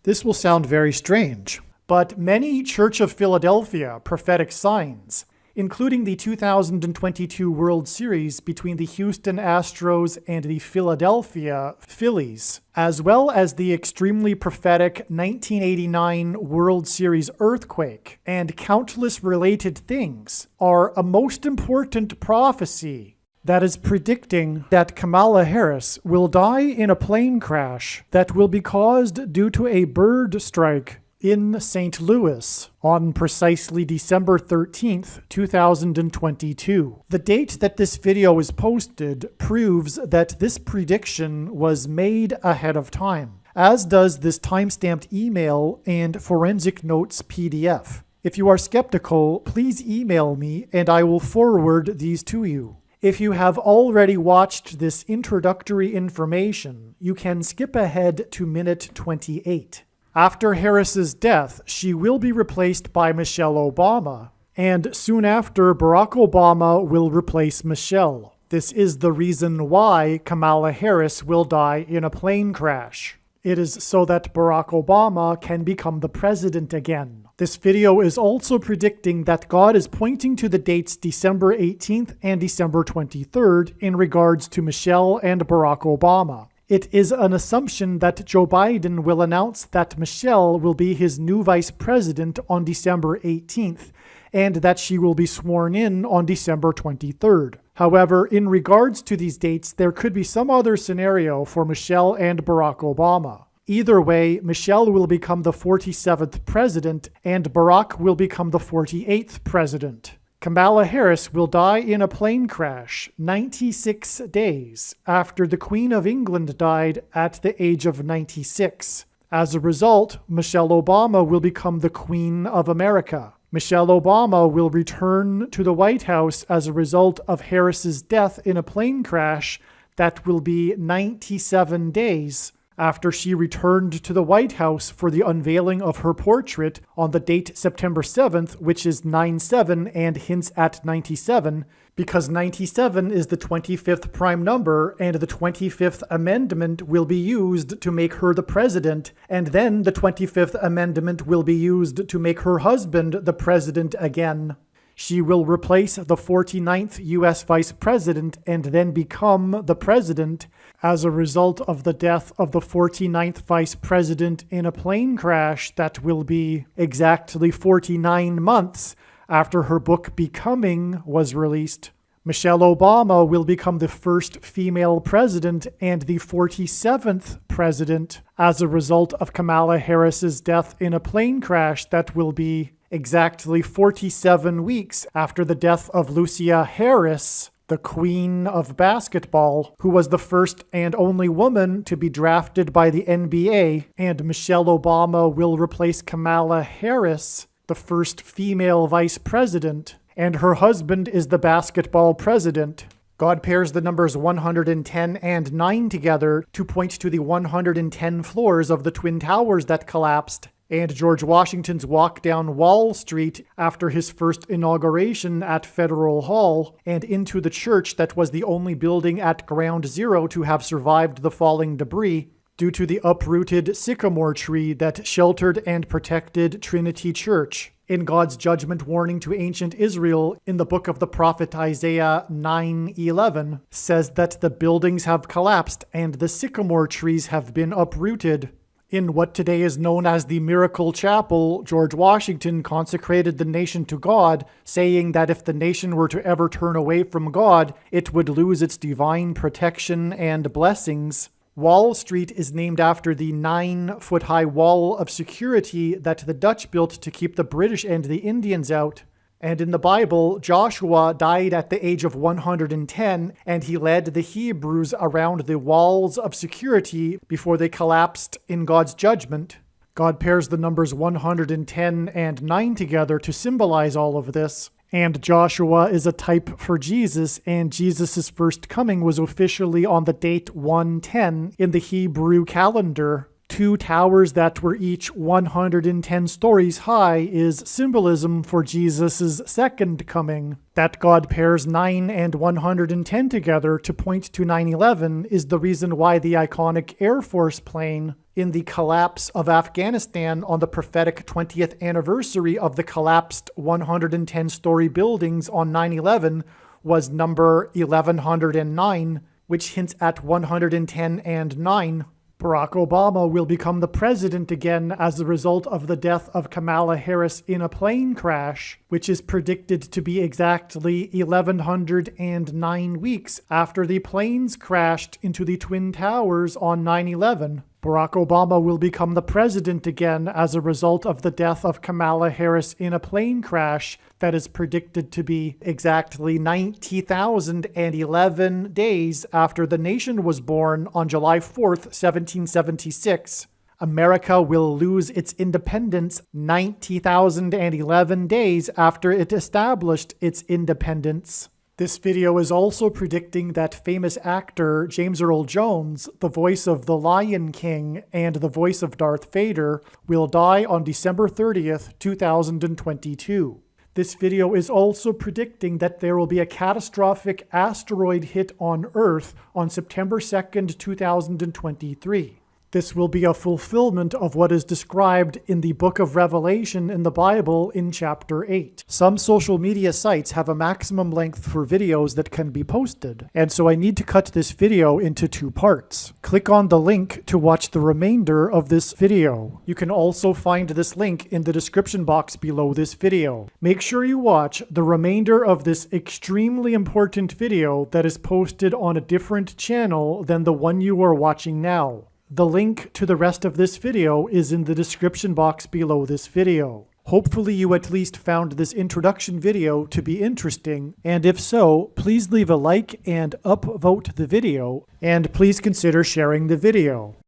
This will sound very strange, but many Church of Philadelphia prophetic signs, including the 2022 World Series between the Houston Astros and the Philadelphia Phillies, as well as the extremely prophetic 1989 World Series earthquake, and countless related things, are a most important prophecy that is predicting that Kamala Harris will die in a plane crash that will be caused due to a bird strike in St. Louis on precisely December 13th, 2022. The date that this video is posted proves that this prediction was made ahead of time, as does this timestamped email and forensic notes PDF. If you are skeptical, please email me and I will forward these to you. If you have already watched this introductory information, you can skip ahead to minute 28. After Harris's death, she will be replaced by Michelle Obama, and soon after, Barack Obama will replace Michelle. This is the reason why Kamala Harris will die in a plane crash. It is so that Barack Obama can become the president again. This video is also predicting that God is pointing to the dates December 18th and December 23rd in regards to Michelle and Barack Obama. It is an assumption that Joe Biden will announce that Michelle will be his new vice president on December 18th, and that she will be sworn in on December 23rd. However, in regards to these dates, there could be some other scenario for Michelle and Barack Obama. Either way, Michelle will become the 47th president, and Barack will become the 48th president. Kamala Harris will die in a plane crash 96 days after the Queen of England died at the age of 96. As a result, Michelle Obama will become the Queen of America. Michelle Obama will return to the White House as a result of Harris's death in a plane crash that will be 97 days after she returned to the White House for the unveiling of her portrait on the date September 7th, which is 9/7 and hints at 97, because 97 is the 25th prime number, and the 25th Amendment will be used to make her the president, and then the 25th Amendment will be used to make her husband the president again. She will replace the 49th U.S. Vice President and then become the President as a result of the death of the 49th Vice President in a plane crash that will be exactly 49 months after her book Becoming was released. Michelle Obama will become the first female president and the 47th president as a result of Kamala Harris's death in a plane crash that will be exactly 47 weeks after the death of Lucia Harris, the queen of basketball, who was the first and only woman to be drafted by the NBA, and Michelle Obama will replace Kamala Harris, the first female vice president, and her husband is the basketball president. God pairs the numbers 110 and 9 together to point to the 110 floors of the Twin Towers that collapsed, and George Washington's walk down Wall Street after his first inauguration at Federal Hall, and into the church that was the only building at Ground Zero to have survived the falling debris due to the uprooted sycamore tree that sheltered and protected Trinity Church. In God's judgment warning to ancient Israel in the book of the prophet Isaiah 9:11 says that the buildings have collapsed and the sycamore trees have been uprooted. In what today is known as the Miracle Chapel, George Washington consecrated the nation to God, saying that if the nation were to ever turn away from God, it would lose its divine protection and blessings. Wall Street is named after the 9-foot-high wall of security that the Dutch built to keep the British and the Indians out. And in the Bible, Joshua died at the age of 110, and he led the Hebrews around the walls of security before they collapsed in God's judgment. God pairs the numbers 110 and 9 together to symbolize all of this. And Joshua is a type for Jesus, and Jesus' first coming was officially on the date 110 in the Hebrew calendar. 2 towers that were each 110 stories high is symbolism for Jesus' second coming. That God pairs 9 and 110 together to point to 9/11 is the reason why the iconic Air Force plane in the collapse of Afghanistan on the prophetic 20th anniversary of the collapsed 110-story buildings on 9/11 was number 1109, which hints at 110 and 9. Barack Obama will become the president again as a result of the death of Kamala Harris in a plane crash, which is predicted to be exactly 1,109 weeks after the planes crashed into the Twin Towers on 9/11. Barack Obama will become the president again as a result of the death of Kamala Harris in a plane crash that is predicted to be exactly 90,011 days after the nation was born on July 4th, 1776. America will lose its independence 90,011 days after it established its independence. This video is also predicting that famous actor James Earl Jones, the voice of the Lion King and the voice of Darth Vader, will die on December 30th, 2022. This video is also predicting that there will be a catastrophic asteroid hit on Earth on September 2nd, 2023. This will be a fulfillment of what is described in the book of Revelation in the Bible in chapter 8. Some social media sites have a maximum length for videos that can be posted, and so I need to cut this video into 2 parts. Click on the link to watch the remainder of this video. You can also find this link in the description box below this video. Make sure you watch the remainder of this extremely important video that is posted on a different channel than the one you are watching now. The link to the rest of this video is in the description box below this video. Hopefully you at least found this introduction video to be interesting, and if so, please leave a like and upvote the video, and please consider sharing the video.